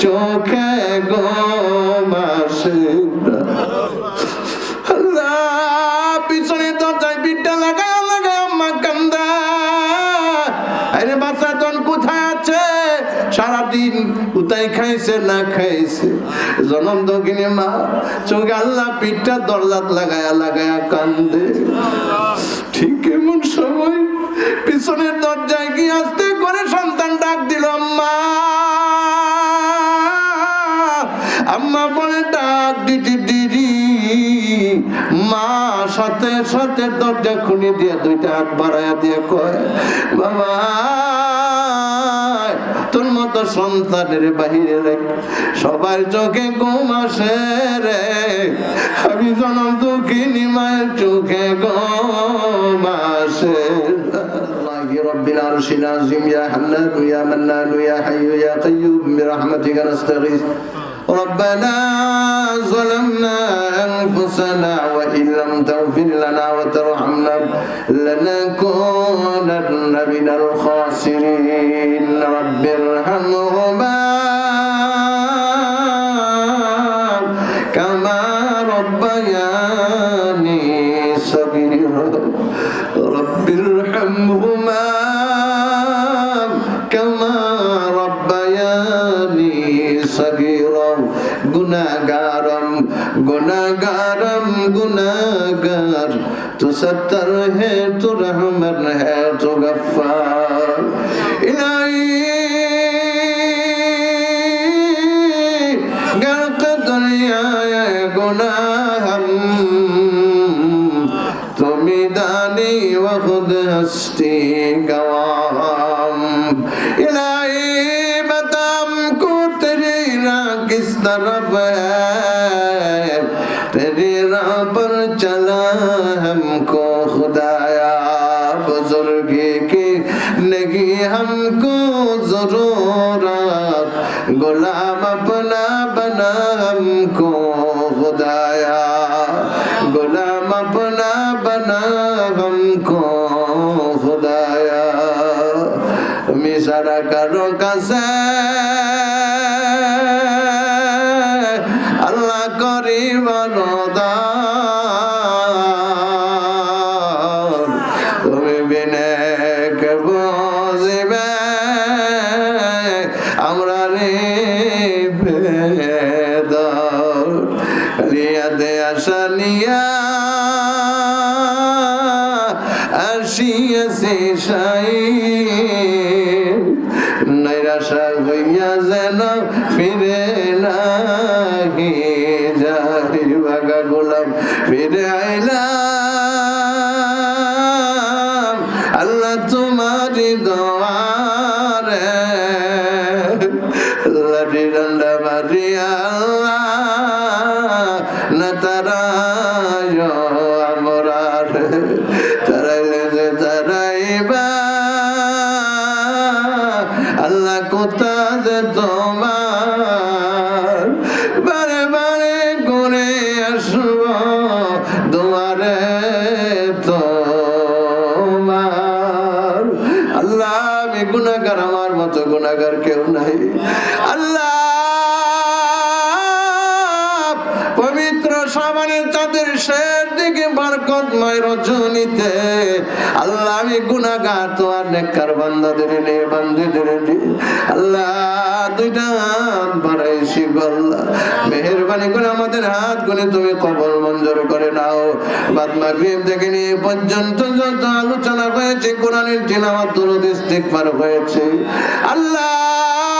চোখে ঘুম আসে না। আল্লাহ পিছনে দরজায় পিঠটা লাগা লাগা আম্মা কান্দা। আরে বাচ্চা তখন কোথায় আছে, সারাদিন কোথায় খাইছে না খাইছে। জনম দক্ষিণে মা চোখে আল্লাহ পিঠটা দরজাত লাগায়া লাগায়া কান্দে। ঠিক এমন সময় পিছনের দরজায় গিয়ে আস্তে করে সন্তান ডাক দিল আম্মা। আম্মা বলে ডাক দিতে দিদি। মা সাথে সাথে দরজা খুলে দিয়ে দুইটা হাত বাড়াইয়া দিয়ে কয় বাবা তোর মতো সন্তানের বাহিরে রে সবার চোখে ঘুম আসে রে, আমি জনম দুঃখিনী মায়ের চোখে ঘুম আসে। رب العرش العظيم يا حنان يا منان يا حي يا قيوم برحمتك نستغيث ربنا ظلمنا أنفسنا وإن لم تغفر لنا وترحمنا لنكونن من الخاسرين رب ارحمهما كما ربياني صغيرا رب ارحمهما كما ربياني صغيرا गुनाहगारम गुनाहगारम गुनाहगार तू सत्तर है तू रहमत है तू गफ्फार इलाही गर्क दुनिया गुनाहम तुमी दानी व खुद हस्ती गवाम इलाही किस तरफ है तेरी राह पर चला हमको खुदाया बुजुर्गी की नहीं हमको जरूरत गुलाम अपना बना हमको खुदाया गुलाम अपना बना हमको खुदाया मिसारा करो कसे আল্লাহ করিব রদান তুমি বিনে কে বুঝিবে আমরা রে বেদর লিয়াতে আশা নিয়া আসিয়াছি সাই নৈরাশা হইয়া যেন ফিরে নাহি যাই বাগা গোলাম ফিরে আইলাম আল্লাহ তোমারি দোয়ারে লাডি ডান্ডা মারিয়া না তারায় আমরার তারাইলে যে তারাইবা আল্লাহ কোথা যে তোমার বারে বারে ঘুরে আসব দুয়ারে তোমার। আল্লাহ আমি গুনাহগার, আমার মতো গুনাহগার কেউ নাই। আল্লাহ পবিত্র শাবানের চাঁদের শেষ দিকে বরকতময় রজনীতে আল্লাহ আমি গুনাহগার তোমার নেককার বান্দাদের নিয়ে বান্দিদের নিয়ে আল্লাহ দুইটা হাত বাড়াইছি আল্লাহ মেহেরবানি করে আমাদের হাত গুনে তুমি কবুল মঞ্জুর করে নাও। বাদ মাগরিব থেকে নিয়ে পর্যন্ত যত আলোচনা হয়েছে কোরআনের তিলাওয়াত দরুদ ইস্তিগফার হয়েছে আল্লাহ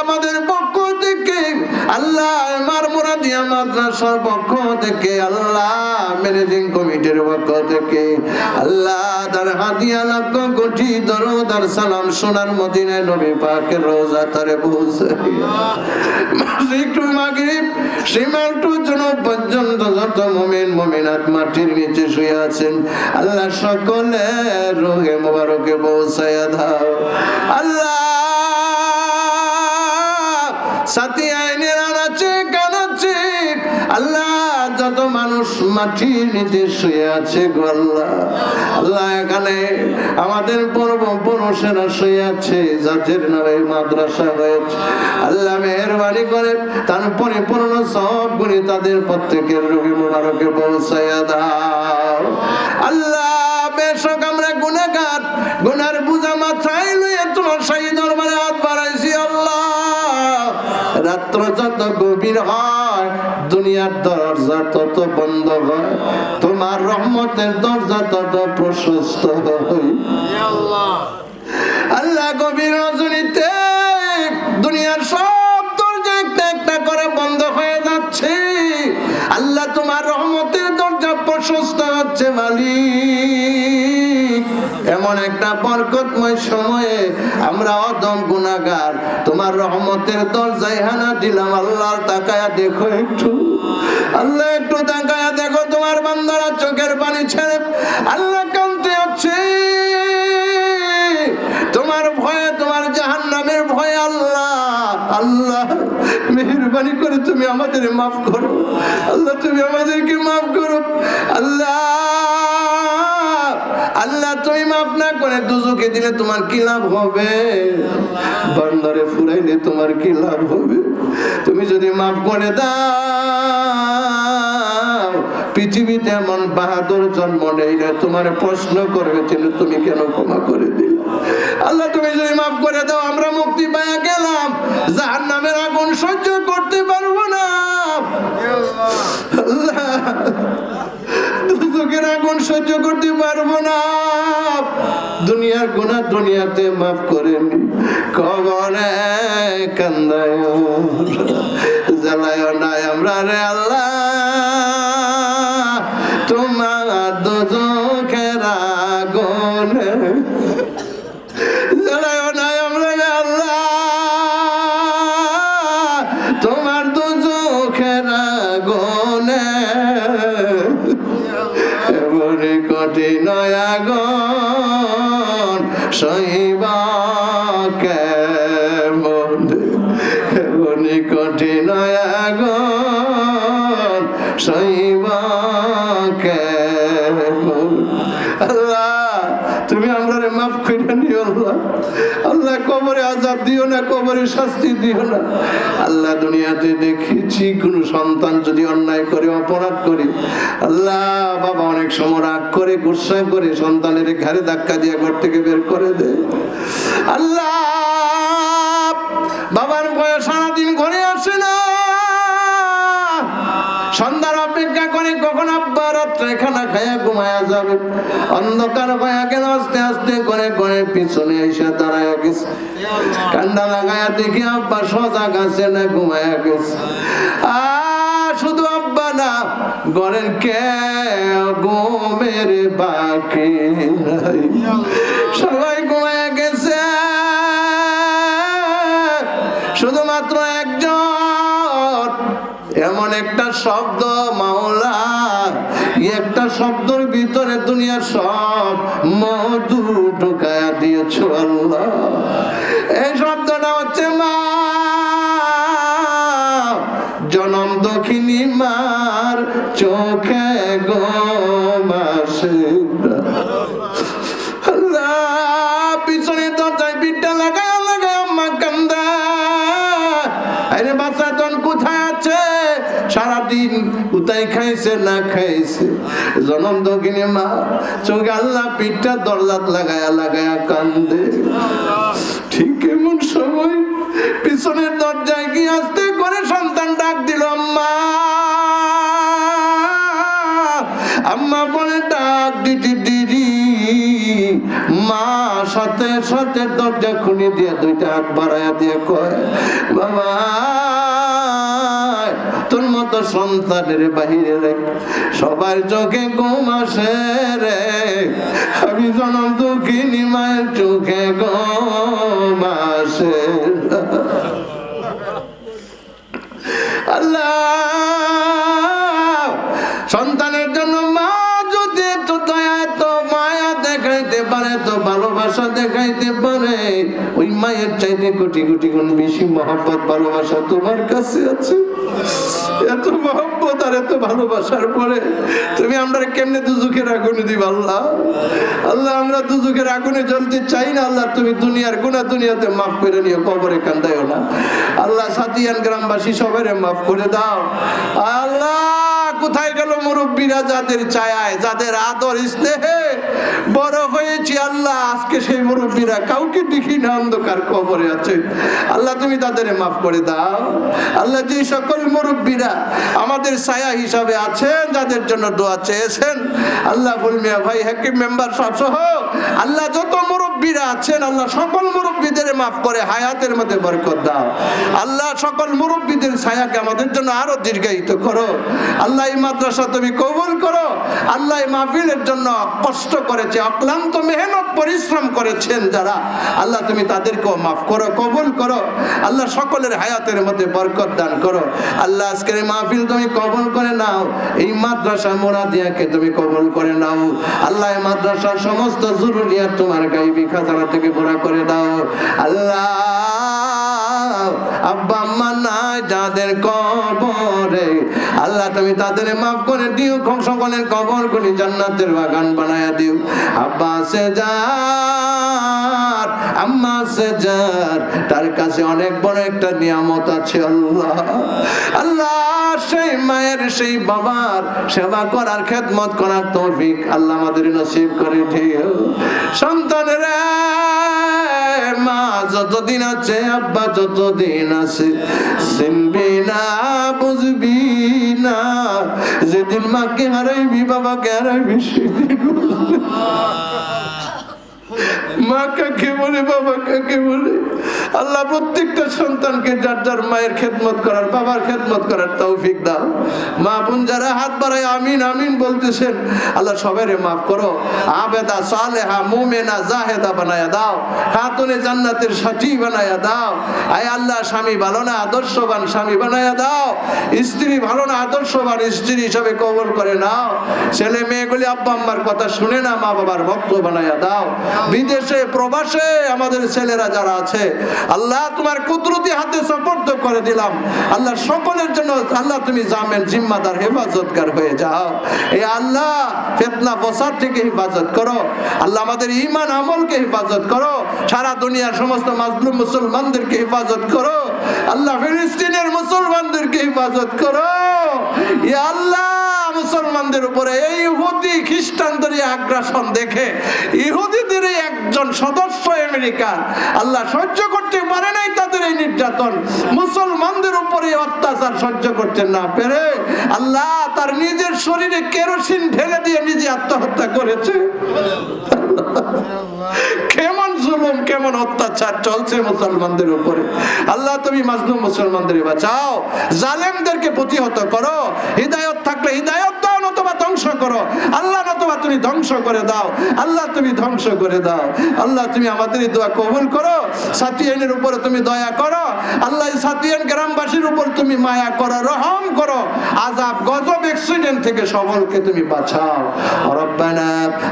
আমাদের পক্ষ থেকে আল্লাহ মারমুরাদিয়া মাদ্রাসার পক্ষ থেকে আল্লাহ ম্যানেজিং কমিটির পক্ষ থেকে আল্লাহ তার হাদিয়া লাখ কোটি দরুদ আর সালাম সোনার মদিনায় নবী পাকের রওজা তারে পৌঁছাইয়া মাসিক টু মাগরিব সীমাল টু জুনুব পর্যন্ত যত মুমিন মুমিনাত মাটির নিচে শুয়ে আছেন আল্লাহ সকলের রূহে মুবারকে পৌঁছায়া দাও আল্লাহ। সাথী আইনের আনাচে কানাচে আল্লাহ যত মানুষ মাটির নিচে শুয়ে আছে গো আল্লাহ। আল্লাহ এখানে আমাদের পূর্বপুরুষেরা শুয়ে আছে, যাদের নামে মাদ্রাসা হয়েছে। আল্লাহ মেহেরবানি করে তার পরিপূর্ণ সবগুলি তাদের প্রত্যেকের রোগী মুবারকে পৌঁছাইয়া দাও। আল্লাহ বেশক আমরা গুনাহগার, গুনার বোঝা মাথায় লইয়া তোমার শাহী দরবারে হাত বাড়াইছি আল্লাহ। রাত্র যত গভীর হয়, দুনিয়ার দরজা তত বন্ধ হয়, তোমার রহমতের দরজা তত প্রশস্ত হয় আল্লাহ। গভীর রজনীতে দুনিয়ার সব দরজা একটা একটা করে বন্ধ হয়ে যাচ্ছে আল্লাহ, তোমার রহমতের দরজা প্রশস্ত হচ্ছে মালিক। এমন একটা বরকতময় সময়ে আমরা অদম গুনাহগার তোমার রহমতের দরজায় হানা দিলাম আল্লাহ। তাকায়া দেখো একটু আল্লাহ, একটু তাকায়া দেখো তোমার বান্দারা চোখের পানি ছেড়ে আল্লাহ কাঁদতে আছে তোমার ভয়ে, তোমার জাহান্নামের ভয়ে আল্লাহ। আল্লাহ মেহেরবানি করে তুমি আমাদের মাফ করো আল্লাহ, তুমি আমাদেরকে মাফ করো আল্লাহ। আল্লাহ তুমি মাফ না করে দুজকে দিলে তোমার কি লাভ হবে? বান্দারে ফুরাইলে তোমার কি লাভ হবে? তুমি যদি মাফ করে দাও, পৃথিবীতে এমন বাহাদুর জন্ম নেই না তোমার প্রশ্ন করবে তুমি কেন ক্ষমা করে দিলে। আল্লাহ তুমি যদি মাফ করে দাও, আমরা মুক্তি পাইয়া গেলাম, জাহান্নামের আগুন সহ্য করতে পারবো না আল্লাহ, দুজকের আগুন সহ্য করতে পারবো না। দুনিয়ার গুনাহ দুনিয়াতে মাফ করেন, কবরে কান্দায় জ্বালায় না আমরা রে আল্লাহ। তোমার দুজকের আগুন জ্বালায় না আমরা রে আল্লাহ, তোমার দুজকের আগুনে এমনি কঠিন আগুন সইবা কেমন, এমনি কঠিন আগুন সইবা কেমন। আল্লাহ তুমি আমরা মাফ করে নিও আল্লাহ। আল্লাহ কবরে আযাব দিও না, কবরে শাস্তি দিও না আল্লাহ। দুনিয়াতে দেখেছি কোন সন্তান যদি অন্যায় করে, অপরাধ করে, আল্লাহ বাবা অনেক সময় রাগ করে, গুসা করে সন্তানের ঘাড়ে ধাক্কা দিয়ে ঘর থেকে বের করে দেয় আল্লাহ। বাবার ভয়ে সারাদিন ঘরে আসে না, সন্ধ্যার অপেক্ষা করে কখন আব্বা রাত্রে খানা খাইয়া ঘুমায়া যাবে। অন্ধকার হয়ে গেল, আস্তে আস্তে করে করে পিছনে এসে দাঁড়ায় গেছে, কান্ডা লাগায়া দেখি আব্বা সজাগ আছে না ঘুমায়া গেছে। শুধু আব্বা না, ঘরের কেউ ঘুমের বাকি নাই, সবাই ঘুমায়া গেছে, শুধুমাত্র একজন। এমন একটা শব্দ মাওলা, একটা শব্দের ভিতরে দুনিয়ার সব মধু ঢুকায়া দিয়েছো আল্লাহ। এই শব্দটা হচ্ছে মা, জনম দক্ষিণী মার চোখে গোমাসে আল্লাহ। পিছনে দরজায় পিঠটা লাগায় লাগায় আম্মা কান্দা, আরে বাচ্চা জন কোথায় আছে, সারাদিন কোথায় খাইছে না খাইছে। জনম দক্ষিণী মা চোখে আল্লাহ পিঠটা দরজাত লাগায়া লাগায়া কান্দে। ঠিক এমন সময় পিছনের দরজায় গিয়ে আস্তে করে সন্তান ডাক দিল আম্মা। আম্মা বলে ডাক দিতে দেরি, মা সাথে সাথে দরজা খুলে দিয়ে দুইটা হাত বাড়াইয়া দিয়ে কয়, বাবা তোর মতো সন্তানের বাহিরে রে সবার চোখে ঘুম আসে রে, আমি জনম দুঃখিনী মায়ের চোখে ঘুম আসে। আল্লাহ সন্তানের জন্য মা যদি এত দয়া এত মায়া দেখাইতে পারে তো ভালোবাসা দেখাইতে পারে, ওই মায়ের চাইতে কোটি কোটি গুণ বেশি মহব্বত ভালোবাসা তোমার কাছে আছে। এত মহব্বত আর এত ভালোবাসার পরে তুমি আমরা কেমনে দুজখের আগুনে দিবা? আল্লাহ আল্লাহ, আমরা দুজখের আগুনে জ্বলতে চাই না। আল্লাহ তুমি দুনিয়ার গুনাহ দুনিয়াতে মাফ করে নিও, কবরে কান্দাইও না। আল্লাহ সাতিয়ান গ্রামবাসী সবাই মাফ করে দাও। আল্লাহ কোথায় গেল মুরব্বীরা, যাদের ছায়ায় যাদের আদর স্নেহে বড় হয়েছি, আল্লাহ আজকে সেই মুরব্বীরা কাউকে দেখি না, অন্ধকার কবরে আছে। আল্লাহ তুমি তাদের মাফ করে দাও। আল্লাহ যে সকল মুরব্বীরা আমাদের ছায়া হিসাবে আছেন, যাদের জন্য দোয়া চেয়েছেন, আল্লাহ ফুল মিয়া ভাই, হাকিম মেম্বার সহ আল্লাহ যত মুরব্বীরা আছেন, আল্লাহ সকল মুরব্বীদের মাফ করে হায়াতের মধ্যে বরকত দাও। আল্লাহ সকল মুরব্বীদের ছায়াকে আমাদের জন্য আরো দীর্ঘায়িত করো। আল্লাহ এই মাদ্রাসা তুমি কবুল করো। আল্লাহ এই মাহফিলের জন্য কষ্ট করেছে, অক্লান্ত মেহনত পরিশ্রম করেছেন যারা, আল্লাহ তুমি তাদেরকেও মাফ করো, কবুল করো। আল্লাহ সকলের হায়াতের মধ্যে বরকত দান করো। আল্লাহ আজকের এই মাহফিল তুমি কবুল করে নাও। এই মাদ্রাসা মুরাদিয়াকে তুমি কবুল করে নাও। আল্লাহ এই মাদ্রাসার সমস্ত জরুরিয়াত তোমার গায়বী খাজানা থেকে পুরা করে দাও। আল্লাহ আব্বা আম্মা নাই যাদের কবরে, আল্লাহ তুমি তাদের মাফ করে দিও, সকলের কবর গুলি জান্নাতের বাগান বানায়া দিও। আব্বা সে যার, আম্মা সে যার, তার কাছে অনেক বড় একটা নিয়ামত আছে। আল্লাহ আল্লাহ সেই মায়ের সেই বাবার সেবা করার, খেদমত করার তৌফিক আল্লাহ আমাদের নসিব করে দিও। সন্তানের মা যতদিন আছে, আব্বা যতদিন আছে, চিনবি না বুঝবি না, যেদিন মাকে হারাইবি বাবাকে হারাইবি সেদিন মা কাকে বলে বাবা কাকে বলে। আল্লাহ প্রত্যেকটা সন্তানকে যার যার মায়ের খেদমত করার, বাবার খেদমত করার তৌফিক দাও। মা বোন যারা হাত বাড়ায় আমিন আমিন বলতেছেন, আল্লাহ সবাইরে মাফ করো। আবেদা সালেহা মুমিনা জাহেদা বানায়া দাও, খাতুনে জান্নাতের সাথী বানায়া দাও। আয় আল্লাহ স্বামী ভালো না আদর্শবান স্বামী বানায়া দাও, স্ত্রী ভালো না আদর্শবান স্ত্রী হিসাবে কবুল করে নাও। ছেলে মেয়েগুলি আব্বা আম্মার কথা শুনে না, মা বাবার ভক্ত বানায়া দাও। বিদেশে প্রবাসে আমাদের ছেলেরা যারা আছে, আল্লাহ তোমার কুদরতি হাতে সুপর্দ করে দিলাম। আল্লাহ সকলের জন্য আল্লাহ তুমি জামিন জিম্মাদার হেফাজতগার হয়ে যাও। এই আল্লাহ ফিতনা ফসাদ থেকে হেফাজত করো। আল্লাহ আমাদের ঈমান আমলকে হেফাজত করো। সারা দুনিয়ার সমস্ত মাজলুম মুসলমানদেরকে হেফাজত করো। আল্লাহ ফিলিস্তিনের মুসলমানদেরকে হেফাজত করো। ইয়া আল্লাহ মুসলমানদের উপরে এই ইহুদি খ্রিস্টানদের আগ্রাসন দেখে ইহুদিদের একজন সদস্য আমেরিকার, আল্লাহ সহ্য করতে পারে নাই তাদের এই নির্যাতন, মুসলমানদের উপরে অত্যাচার সহ্য করতে না পেরে আল্লাহ তার নিজের শরীরে কেরোসিন ঢেলে দিয়ে নিজে আত্মহত্যা করেছে। কেমন জুলুম, কেমন অত্যাচার চলছে মুসলমানদের উপরে। আল্লাহ তুমি মাজলুম মুসলমানদের বাঁচাও, জালেমদেরকে প্রতিহত করো। হিদায়াত থাকলে হিদায়াত দাও, নতুবা ধ্বংস করো। আল্লাহ নতুবা তুমি ধ্বংস করে দাও। আল্লাহ তুমি ধ্বংস করে দাও। আল্লাহ তুমি আমাদের এই দোয়া কবুল করো। সাতিয়ানের উপরে তুমি দয়া করো। আল্লাহ সাতিয়ান গ্রামবাসীর উপর তুমি মায়া করো, রহম করো। আযাব গজব অ্যাক্সিডেন্ট থেকে সকলকে তুমি বাঁচাও। রব্বানা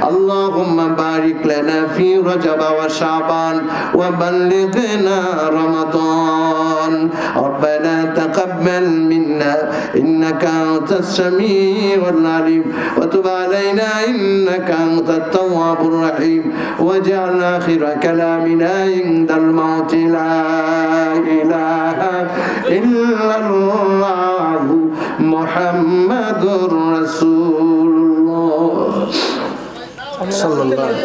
আল্লাহুম্মা বারিক লানা ফি রজব ওয়া শাবান ওয়া বাল্লিগনা রমাদান। রব্বানা তাকাব্বাল মিন্না ইন্নাকা আনতাস সামিউল আলিম ওয়া তুব আলাইনা ইন্নাকা আনতাত তাওয়াবুর রহিম ওয়াজআল আখিরা কালামিনা ইনদাল মাউত লা ইলাহা ইল্লাল্লাহ মুহাম্মাদুর রাসূলুল্লাহ সাল্লাল্লাহু